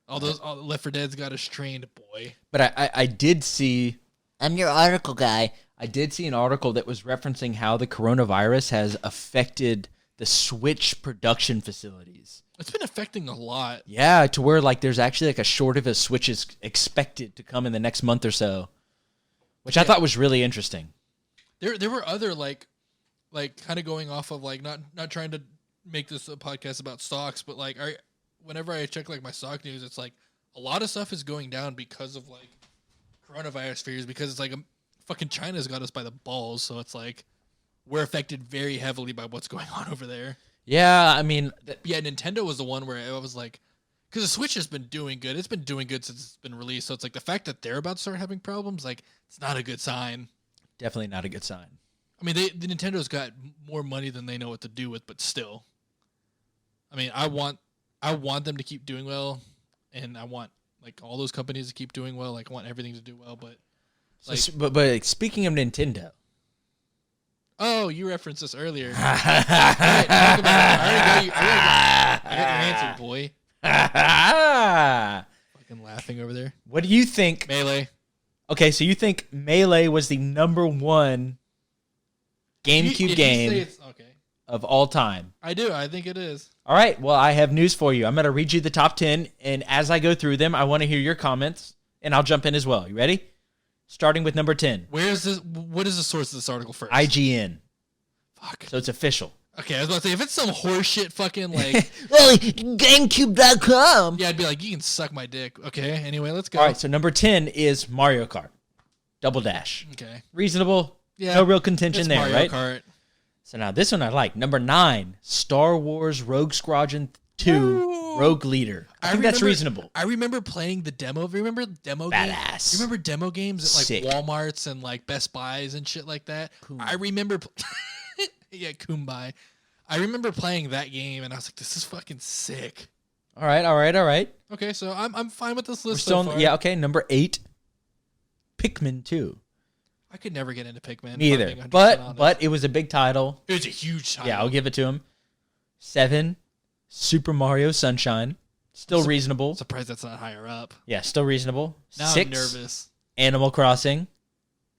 All Left 4 Dead's got us trained, boy. But I did see, I'm your article guy. I did see an article that was referencing how the coronavirus has affected the Switch production facilities. It's been affecting a lot. Yeah, to where like there's actually like a shortage of Switches expected to come in the next month or so, which I thought was really interesting. There were other like kind of going off of like not trying to make this a podcast about stocks, but like whenever I check like my stock news, it's like a lot of stuff is going down because of like coronavirus fears, because it's like fucking China's got us by the balls. So it's like we're affected very heavily by what's going on over there. Yeah, I mean... Nintendo was the one where I was like... Because the Switch has been doing good. It's been doing good since it's been released. So it's like the fact that they're about to start having problems, like, it's not a good sign. Definitely not a good sign. I mean, the Nintendo's got more money than they know what to do with, but still. I mean, I want them to keep doing well, and I want like all those companies to keep doing well. Like, I want everything to do well, but like, but speaking of Nintendo, oh, you referenced this earlier. I got your answer, boy. Fucking laughing over there. What do you think? Melee. Okay, so you think Melee was the #1 GameCube game of all time? I do. I think it is. All right. Well, I have news for you. I'm going to read you the top 10, and as I go through them, I want to hear your comments, and I'll jump in as well. You ready? Starting with number 10. Where is this? What is the source of this article first? IGN. Fuck. So it's official. Okay, I was about to say, if it's some horseshit fucking like... well, GameCube.com. Yeah, I'd be like, you can suck my dick. Okay, anyway, let's go. All right, so number 10 is Mario Kart. Double Dash. Okay. Reasonable. Yeah. No real contention there, Mario right? Kart. So now this one I like. Number 9, Star Wars Rogue Squadron 2 Rogue Leader. I think that's reasonable. I remember playing the demo. Remember demo games? Badass. You remember demo games at like Sick. Walmarts and like Best Buys and shit like that? Cool. I remember... yeah, Kumbaya. I remember playing that game, and I was like, "This is fucking sick." All right. Okay, so I'm fine with this list We're still so far. yeah, okay. Number 8, Pikmin 2. I could never get into Pikmin. Me either, but it was a big title. It was a huge title. Yeah, I'll give it to him. 7, Super Mario Sunshine. Still reasonable. Surprised that's not higher up. Yeah, still reasonable. Now 6, I'm nervous. Animal Crossing.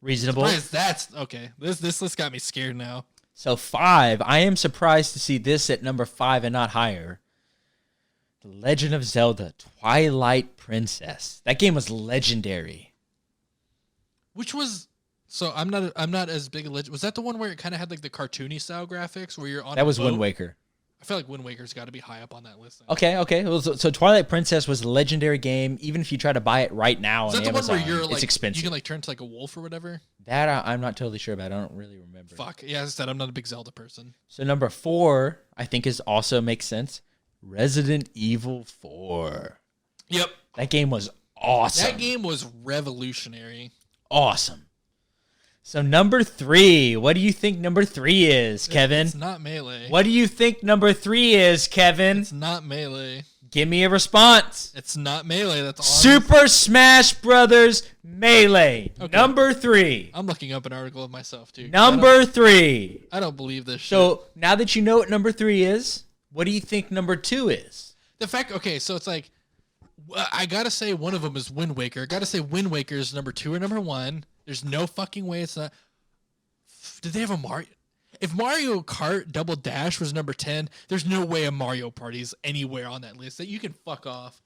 Reasonable. Surprised that's okay. This list got me scared now. So 5, I am surprised to see this at number 5 and not higher. The Legend of Zelda Twilight Princess. That game was legendary. Which was so I'm not as big a legend. Was that the one where it kind of had like the cartoony style graphics where you're on? That was boat? Wind Waker. I feel like Wind Waker's got to be high up on that list. Okay. Well, so Twilight Princess was a legendary game. Even if you try to buy it right now on Amazon, the one where you're, it's expensive. You can like turn to like a wolf or whatever. That I'm not totally sure about. I don't really remember. Fuck. Yeah, as I said, I'm not a big Zelda person. So number 4, I think is also makes sense. Resident Evil 4. Yep. That game was awesome. That game was revolutionary. Awesome. So number 3, what do you think number 3 is, Kevin? It's not Melee. What do you think number 3 is, Kevin? It's not Melee. Give me a response. It's not Melee. That's all. Super Smash Brothers Melee. Okay. Number 3. I'm looking up an article of myself, too. Number 3. I don't believe this shit. So now that you know what number 3 is, what do you think number 2 is? The fact, okay, so it's like, I gotta say one of them is Wind Waker. I gotta say Wind Waker is number 2 or number 1. There's no fucking way it's not. Did they have a Mario? If Mario Kart Double Dash was number 10, there's no way a Mario Party is anywhere on that list. That you can fuck off.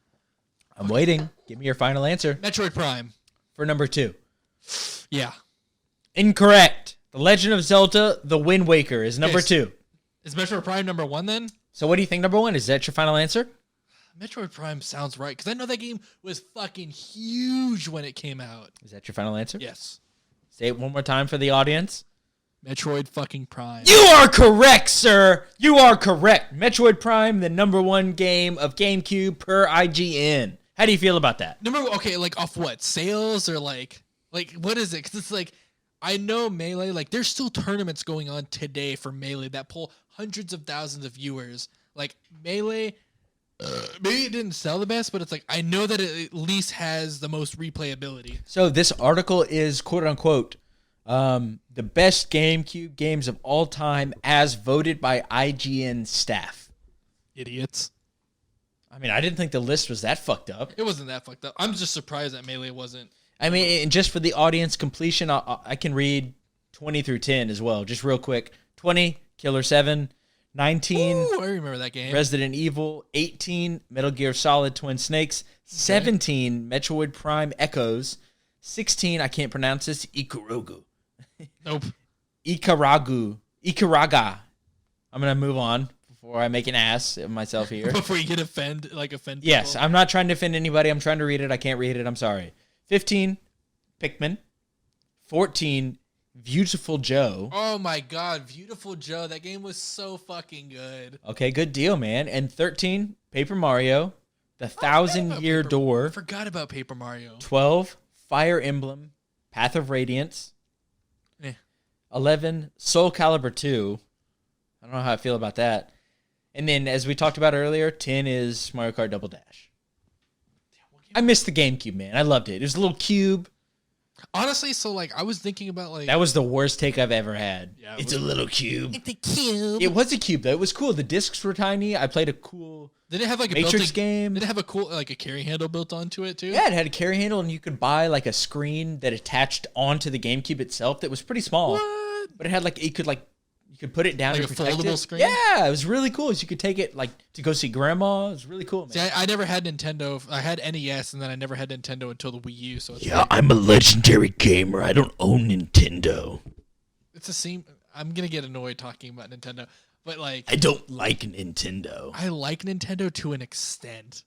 I'm waiting. Give me your final answer. Metroid Prime. For number 2. Yeah. Incorrect. The Legend of Zelda, The Wind Waker is number 2. Is Metroid Prime number 1 then? So what do you think number 1 is? Is that your final answer? Metroid Prime sounds right, because I know that game was fucking huge when it came out. Is that your final answer? Yes. Say it one more time for the audience. Metroid fucking Prime. You are correct, sir. You are correct. Metroid Prime, the number 1 game of GameCube per IGN. How do you feel about that? Okay, like off what? Sales or like what is it? Because it's like, I know Melee, like there's still tournaments going on today for Melee that pull hundreds of thousands of viewers. Like Melee, maybe it didn't sell the best, but it's like, I know that it at least has the most replayability. So this article is quote unquote, the best GameCube games of all time as voted by IGN staff. Idiots. I mean, I didn't think the list was that fucked up. It wasn't that fucked up. I'm just surprised that Melee wasn't. I mean, and just for the audience completion, I can read 20 through 10 as well, just real quick. 20, Killer 7. 19, ooh, I remember that game. Resident Evil. 18, Metal Gear Solid Twin Snakes. 17, Metroid Prime Echoes. 16, I can't pronounce this, Ikaruga. Nope. Ikaraga. I'm going to move on before I make an ass of myself here. Before you get offend people. Yes, I'm not trying to offend anybody. I'm trying to read it. I can't read it. I'm sorry. 15, Pikmin. 14, Beautiful Joe. Oh my God, Beautiful Joe. That game was so fucking good. Okay, good deal, man. And 13, Paper Mario. The 1,000-Year Door. I forgot about Paper Mario. 12, Fire Emblem. Path of Radiance. 11, Soul Calibur 2. I don't know how I feel about that. And then, as we talked about earlier, 10 is Mario Kart Double Dash. I missed the GameCube, man. I loved it. It was a little cube. Honestly, so like I was thinking about like that was the worst take I've ever had. Yeah, it's a little cube. It's a cube. It was a cube though. It was cool. The discs were tiny. I played a cool Did it have like a Matrix game? Did it have a cool like a carry handle built onto it too? Yeah, it had a carry handle, and you could buy like a screen that attached onto the GameCube itself. That was pretty small. What? But it had like you could put it down like and a protect foldable it. screen. Yeah, it was really cool. So you could take it like to go see grandma. It was really cool, man. See, I never had Nintendo. I had NES, and then I never had Nintendo until the Wii U. So yeah, I'm a legendary gamer. I don't own Nintendo. It's the same. I'm gonna get annoyed talking about Nintendo, but like I don't like Nintendo. I like Nintendo to an extent.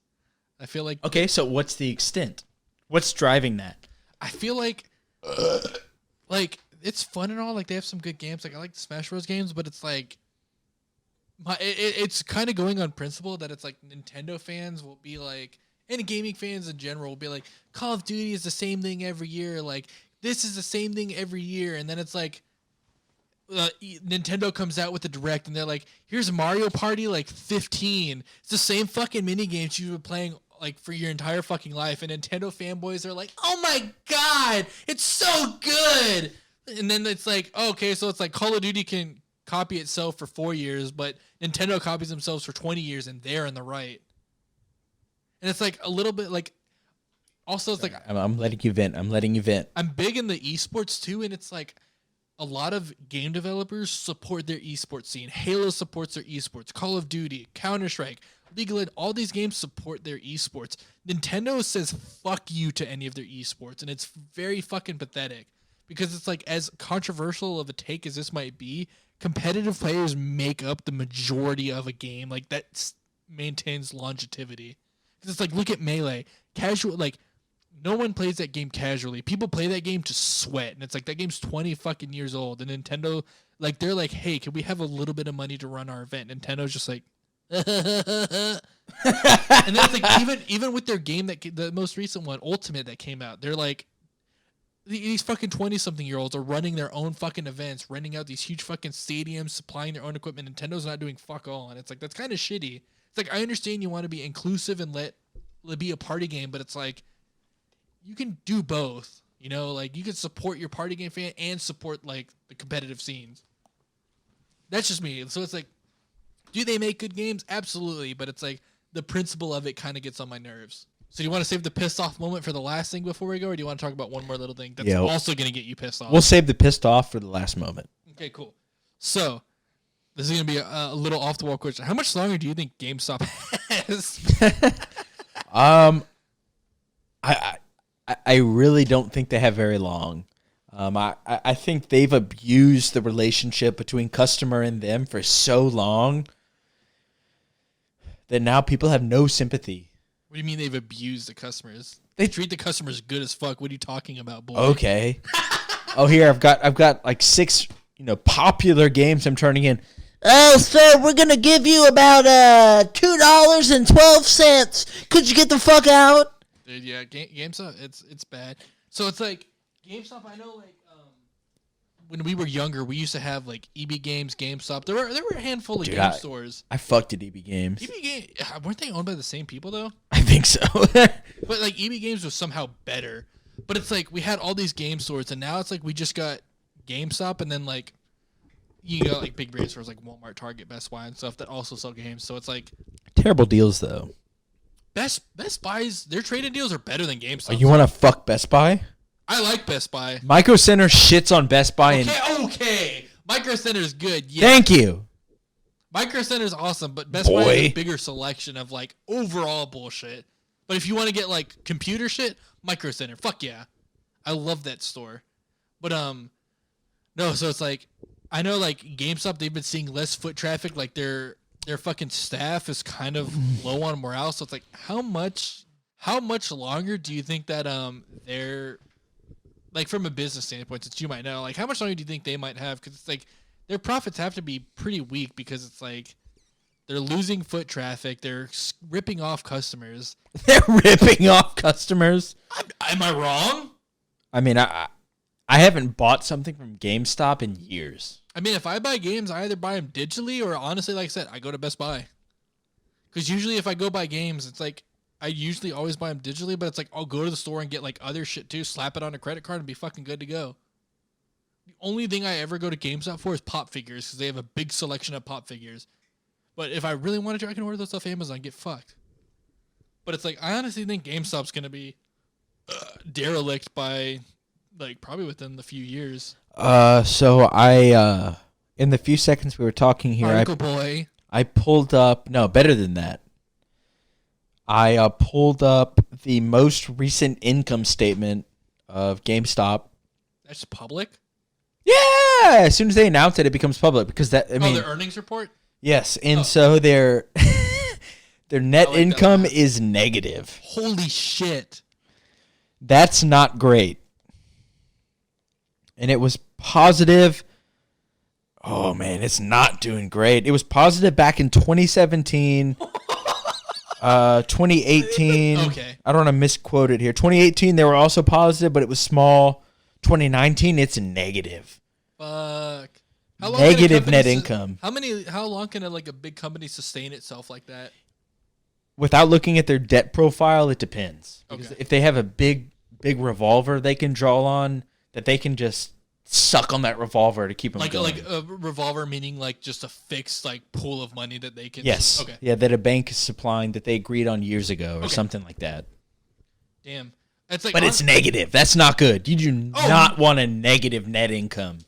I feel like okay. So what's the extent? What's driving that? I feel like it's fun and all. Like they have some good games. Like I like the Smash Bros. Games, but it's like it's kind of going on principle that it's like Nintendo fans will be like, and gaming fans in general will be like, Call of Duty is the same thing every year. Like this is the same thing every year, and then it's like Nintendo comes out with a direct, and they're like, here's Mario Party like 15. It's the same fucking mini games you've been playing like for your entire fucking life, and Nintendo fanboys are like, oh my God, it's so good. And then it's like, oh, okay, so it's like Call of Duty can copy itself for 4 years, but Nintendo copies themselves for 20 years, and they're in the right. And it's like a little bit like, also it's like I'm letting you vent. I'm big in the esports too, and it's like a lot of game developers support their esports scene. Halo supports their esports. Call of Duty, Counter-Strike, League of Legends, all these games support their esports. Nintendo says fuck you to any of their esports, and it's very fucking pathetic. Because it's like, as controversial of a take as this might be, competitive players make up the majority of a game. Like, that maintains longevity. Because it's like, look at Melee. Casual, like, no one plays that game casually. People play that game to sweat. And it's like, that game's 20 fucking years old. And Nintendo, like, they're like, hey, can we have a little bit of money to run our event? Nintendo's just like, and then it's like, even with their game, the most recent one, Ultimate, that came out, they're like, these fucking 20-something-year-olds are running their own fucking events, renting out these huge fucking stadiums, supplying their own equipment. Nintendo's not doing fuck all, and it's like, that's kind of shitty. It's like, I understand you want to be inclusive and let it be a party game, but it's like, you can do both. You know, like, you can support your party game fan and support, like, the competitive scenes. That's just me. So it's like, do they make good games? Absolutely. But it's like, the principle of it kind of gets on my nerves. So do you want to save the pissed off moment for the last thing before we go, or do you want to talk about one more little thing that's also going to get you pissed off? We'll save the pissed off for the last moment. Okay, cool. So this is going to be a little off the wall question. How much longer do you think GameStop has? I really don't think they have very long. I think they've abused the relationship between customer and them for so long that now people have no sympathy. What do you mean they've abused the customers? They treat the customers good as fuck. What are you talking about, boy? Okay. Here I've got like 6, popular games I'm turning in. Oh, sir, we're gonna give you about $2.12. Could you get the fuck out? Dude, yeah, GameStop, it's bad. So it's like GameStop. I know, like, when we were younger, we used to have like EB Games, GameStop. There were a handful of game stores. I fucked at EB Games. Weren't they owned by the same people though? I think so. But like EB Games was somehow better. But it's like we had all these game stores, and now it's like we just got GameStop, and then like you got like big brand stores like Walmart, Target, Best Buy, and stuff that also sell games. So it's like terrible deals though. Best Buy's, their trade-in deals are better than GameStop. Oh, you want to fuck Best Buy? I like Best Buy. Micro Center shits on Best Buy. Okay. Micro Center is good. Yeah. Thank you. Micro Center is awesome, but Best Buy has a bigger selection of like overall bullshit. But if you want to get like computer shit, Micro Center, fuck yeah, I love that store. But no, so it's like I know like GameStop, they've been seeing less foot traffic. Like their fucking staff is kind of low on morale. So it's like how much longer do you think that they're like from a business standpoint, since you might know, like how much longer do you think they might have? Because it's like their profits have to be pretty weak because it's like they're losing foot traffic. They're ripping off customers. They're ripping off customers? Am I wrong? I mean, I haven't bought something from GameStop in years. I mean, if I buy games, I either buy them digitally or honestly, like I said, I go to Best Buy. Because usually if I go buy games, it's like I usually always buy them digitally, but it's like I'll go to the store and get like other shit too, slap it on a credit card and be fucking good to go. The only thing I ever go to GameStop for is pop figures because they have a big selection of pop figures. But if I really wanted to, I can order those off Amazon and get fucked. But it's like I honestly think GameStop's going to be derelict by like probably within the few years. So I in the few seconds we were talking here, I pulled up better than that. I pulled up the most recent income statement of GameStop. That's public? Yeah, as soon as they announce it, it becomes public because their earnings report? Yes, and so their net income is negative. Holy shit. That's not great. And it was positive. Oh man, it's not doing great. It was positive back in 2017. 2018. Okay. I don't want to misquote it here. 2018, they were also positive, but it was small. 2019, it's negative. Fuck. Negative net income. How long can a big company sustain itself like that? Without looking at their debt profile, it depends. Okay. Because if they have a big revolver they can draw on, that they can just suck on that revolver to keep them going. Like a revolver, meaning like just a fixed like pool of money that they can. Yes. Okay. Yeah, that a bank is supplying that they agreed on years ago or something like that. Damn. It's like, but it's negative. That's not good. You do not want a negative net income.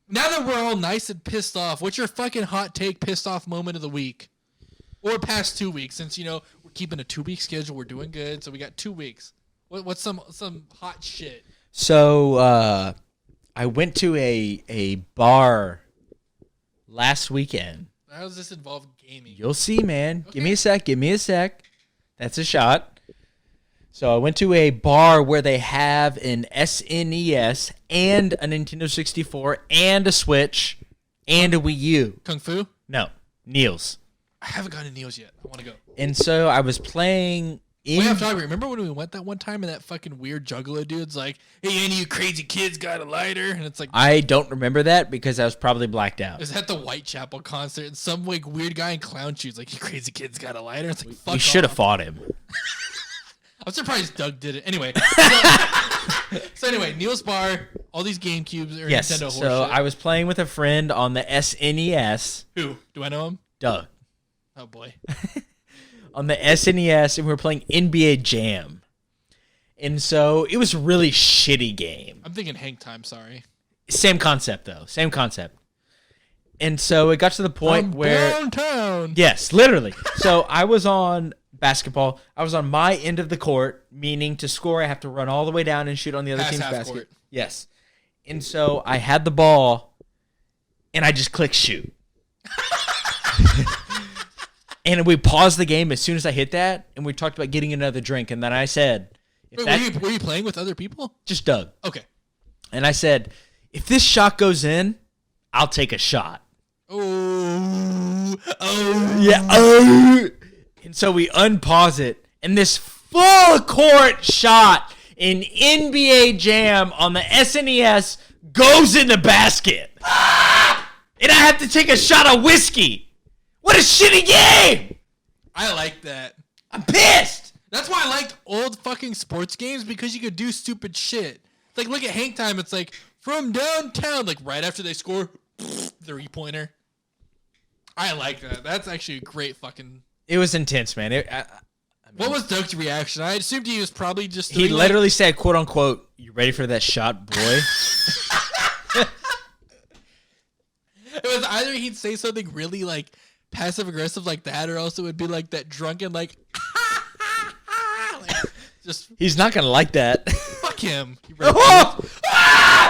Now that we're all nice and pissed off, what's your fucking hot take pissed off moment of the week? Or past 2 weeks, since we're keeping a 2-week schedule, we're doing good, so we got 2 weeks. What's some hot shit? So I went to a bar last weekend. How does this involve gaming? You'll see, man. Okay. Give me a sec. That's a shot. So I went to a bar where they have an SNES and a Nintendo 64 and a Switch and a Wii U. Kung Fu? No, Neil's. I haven't gone to Neil's yet. I want to go. And so I was playing Wait, I'm talking. Remember when we went that one time and that fucking weird juggalo dude's like, "Hey, any of you crazy kids got a lighter?" And it's like, I don't remember that because I was probably blacked out. Is that the Whitechapel concert? And some like weird guy in clown shoes like, "You crazy kids got a lighter?" It's like, fuck. We should have fought him. I'm surprised Doug did it. Anyway. So anyway, Neil's Bar, all these GameCubes or yes, Nintendo so horseshit. I was playing with a friend on the SNES. Who? Do I know him? Doug. Oh, boy. On the SNES, and we were playing NBA Jam. And so it was a really shitty game. I'm thinking Hang Time, sorry. Same concept, though. Same concept. And so it got to the point where... downtown. Yes, literally. So I was on basketball. I was on my end of the court, meaning to score, I have to run all the way down and shoot on the other team's basket. Court. Yes. And so I had the ball, and I just clicked shoot. And we paused the game as soon as I hit that, and we talked about getting another drink. And then I said... Were you playing with other people? Just Doug. Okay. And I said, if this shot goes in, I'll take a shot. Oh. Yeah. Oh. And so we unpause it, and this full court shot in NBA Jam on the SNES goes in the basket. And I have to take a shot of whiskey. What a shitty game! I like that. I'm pissed. That's why I liked old fucking sports games, because you could do stupid shit. Like, look at Hang Time. It's like, from downtown, like right after they score, 3-pointer. I like that. That's actually a great fucking... It was intense, man. What was Doug's reaction? I assumed he was probably just... He literally said, quote unquote, "You ready for that shot, boy?" It was either he'd say something really, like, passive-aggressive like that, or else it would be, like, that drunken, like... like just... He's not going to like that. Fuck him.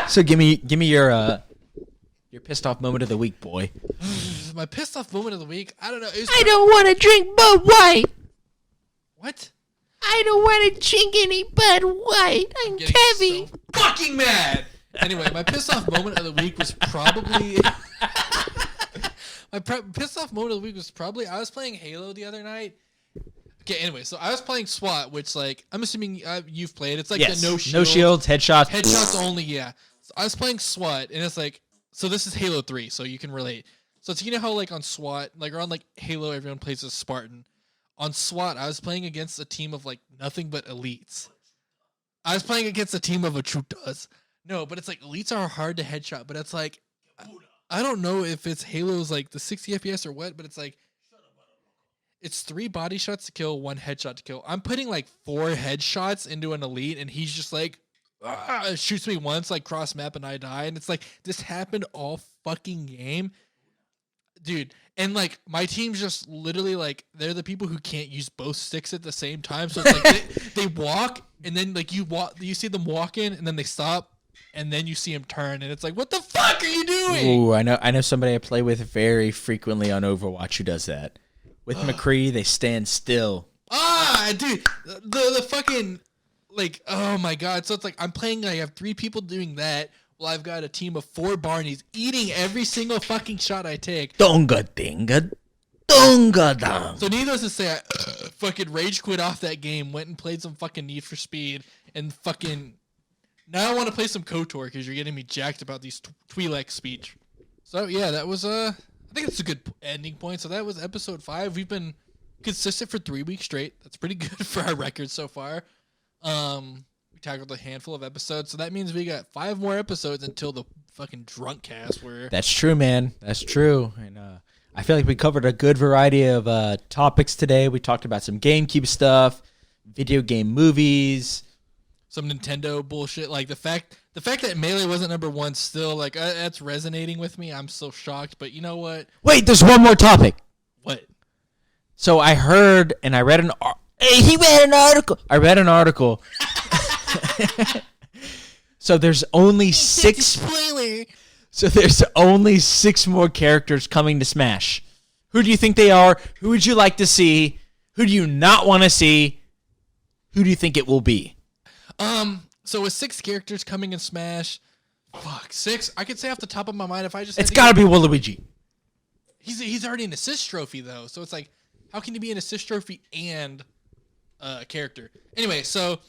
So give me your pissed off moment of the week, boy. My pissed off moment of the week? I don't know. I don't want to drink Bud White. What? I don't want to drink any Bud White. I'm Kevin. So fucking mad. Anyway, my pissed off moment of the week was probably... pissed off moment of the week was probably... I was playing Halo the other night. Okay, anyway, so I was playing SWAT, which, like, I'm assuming you've played. It's like yes. the no shields. No shields, headshots. Headshots only, yeah. So I was playing SWAT, and it's like... So this is Halo 3, so you can relate. So it's, you know how, like, on SWAT, like, or on, like, Halo, everyone plays as Spartan. On SWAT, I was playing against a team of, like, nothing but elites. I was playing against a team of Achutas. No, but it's, like, elites are hard to headshot, but it's, like... I don't know if it's Halo's, like, the 60 FPS or what, but it's, like... It's 3 body shots to kill, 1 headshot to kill. I'm putting, like, 4 headshots into an elite, and he's just, like... shoots me once, like, cross map, and I die. And it's, like, this happened all fucking game. Dude, and, like, my team's just literally, like, they're the people who can't use both sticks at the same time. So it's like they walk, and then, like, you see them walk in, and then they stop, and then you see them turn, and it's like, what the fuck are you doing? Ooh, I know somebody I play with very frequently on Overwatch who does that. With McCree, they stand still. Dude, the fucking, like, oh my god. So it's like, I'm playing, I have 3 people doing that. Well, I've got a team of 4 Barneys eating every single fucking shot I take. Donga dinga, donga dong. So needless to say, I fucking rage quit off that game, went and played some fucking Need for Speed, and fucking... Now I want to play some KOTOR because you're getting me jacked about these Twi'lek speech. So yeah, that was, I think it's a good ending point. So that was episode 5. We've been consistent for 3 weeks straight. That's pretty good for our record so far. We tackled a handful of episodes, so that means we got 5 more episodes until the fucking drunk cast. Where That's true, man. That's true. And I feel like we covered a good variety of topics today. We talked about some GameCube stuff, video game movies, some Nintendo bullshit. Like the fact that Melee wasn't number 1 still, like, that's resonating with me. I'm so shocked, but you know what? Wait, there's one more topic. What? So I heard and I read He read an article. I read an article. So there's only 6 Spoiler. So there's only 6 more characters coming to Smash. Who do you think they are? Who would you like to see? Who do you not want to see? Who do you think it will be? So with 6 characters coming in Smash, 6. I could say off the top of my mind if I just. It's got to be Waluigi. He's already an assist trophy though, so it's like, how can he be an assist trophy and character. Anyway, so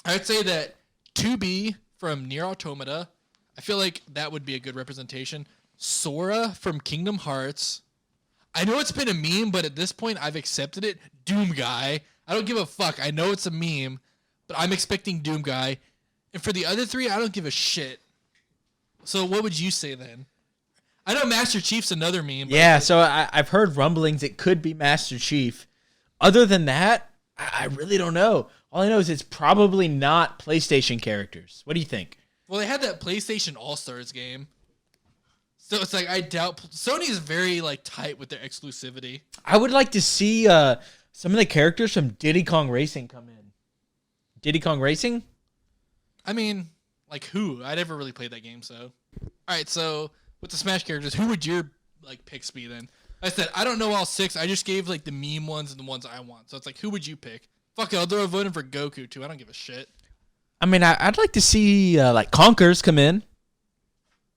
I would say that 2B from Nier Automata, I feel like that would be a good representation. Sora from Kingdom Hearts. I know it's been a meme, but at this point I've accepted it. Doom Guy. I don't give a fuck. I know it's a meme, but I'm expecting Doom Guy. And for the other three, I don't give a shit. So what would you say then? I know Master Chief's another meme. Yeah, so I've heard rumblings it could be Master Chief. Other than that, I really don't know. All I know is it's probably not PlayStation characters. What do you think? Well, they had that PlayStation All-Stars game. So it's like I doubt Sony is very like tight with their exclusivity. I would like to see some of the characters from Diddy Kong Racing come in. Diddy Kong Racing? I mean, like who? I never really played that game, so. All right, so with the Smash characters, who would your like picks be then? I said I don't know all 6. I just gave like the meme ones and the ones I want. So it's like, who would you pick? Fuck it, I'll throw a vote in for Goku too. I don't give a shit. I mean, I'd like to see like Conkers come in.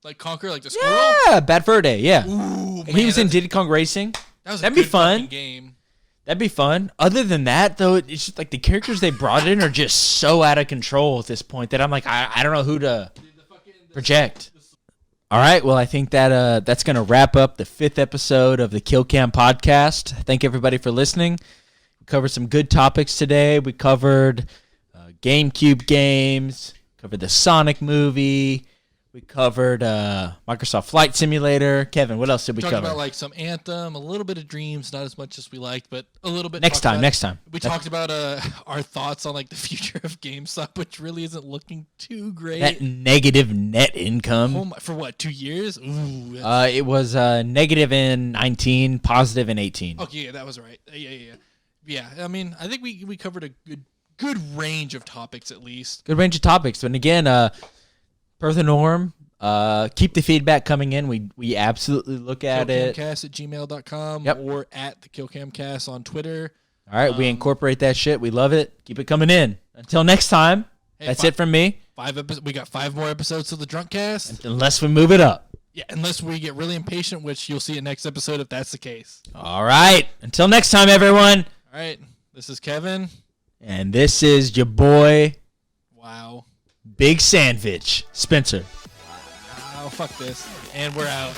Like Conquer, like the squirrel? Yeah, Bad Fur Day, yeah. Ooh, He was in Diddy Kong Racing. That'd be fun. Game. That'd be fun. Other than that, though, it's just like the characters they brought in are just so out of control at this point that I'm like, I don't know who to project. All right, well, I think that that's going to wrap up the 5th episode of the KillCam Podcast. Thank everybody for listening. We covered some good topics today. We covered GameCube games, covered the Sonic movie. We covered Microsoft Flight Simulator. Kevin, what else did we cover? Talked about like some Anthem, a little bit of Dreams, not as much as we liked, but a little bit. Next time. We talked about our thoughts on like the future of GameStop, which really isn't looking too great. That negative net income. Oh my, for what, 2 years? Ooh. It was negative in 19, positive in 18. Okay, yeah, that was right. Yeah, I mean, I think we covered a good range of topics at least. Good range of topics. And again, per the norm, keep the feedback coming in. We absolutely look at it. KillCamcast@gmail.com Yep. or at the KillCamcast on Twitter. All right, we incorporate that shit. We love it. Keep it coming in. Until next time, that's it from me. We got 5 more episodes of the Drunk Cast. Unless we move it up. Yeah, unless we get really impatient, which you'll see in next episode if that's the case. All right. Until next time, everyone. All right, this is Kevin. And this is your boy, Wow. Big Sandwich, Spencer. Oh, fuck this. And we're out.